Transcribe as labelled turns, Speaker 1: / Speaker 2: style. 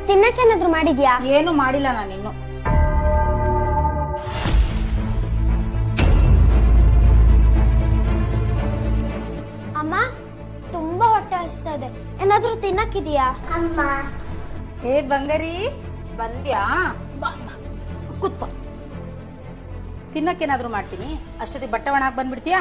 Speaker 1: ತಿನ್ನಕ್ಕೇನಾದ್ರೂ ಮಾಡಿದ್ಯಾ?
Speaker 2: ಏನು ಮಾಡಿಲ್ಲ ನಾನಿನ್ನು.
Speaker 1: ಅಮ್ಮ, ತುಂಬಾ ಹೊಟ್ಟೆ ಹಸ್ತಾ ಇದೆ, ಏನಾದ್ರೂ ತಿನ್ನಕ್ಕಿದ್ಯಾ? ಅಮ್ಮ.
Speaker 2: ಏ ಬಂಗಾರಿ, ಬಂದ್ಯಾ? ಕೂತ್ಕೊ, ತಿನ್ನಕ್ಕೇನಾದ್ರೂ ಮಾಡ್ತೀನಿ. ಅಷ್ಟೊತ್ತಿಗೆ ಬಟ್ಟೆ ಒಣ ಹಾಕಿ ಬಂದ್ಬಿಡ್ತೀಯಾ?